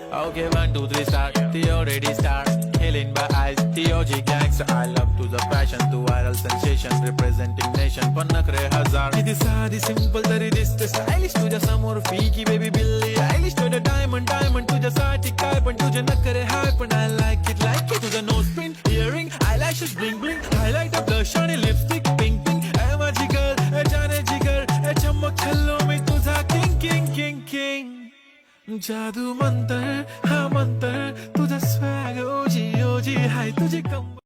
Okay, 1, 2, 3, start. The already start. Killing by eyes. TOG gangster. I love to the passion, to viral sensation, representing nation. पण नखरे हजार. किती साधी simple तरी दिसते stylish. तुझ्या समोर फीकी baby बिल्ली आयलिश. तुझं diamond तुझ्यासाठी काय पण तुझे नखरे हाय पण I like it. तुझं nose pin, earring, eyelashes bling bling, highlighter, blush आणि lipstick pink pink. ए माझी girl, ए जाने जिगर, ए चमक छल्लो मी तुझा king. जादू मंतर हा मंतर तुझा स्वॅग ओजी हाय तुझी कंब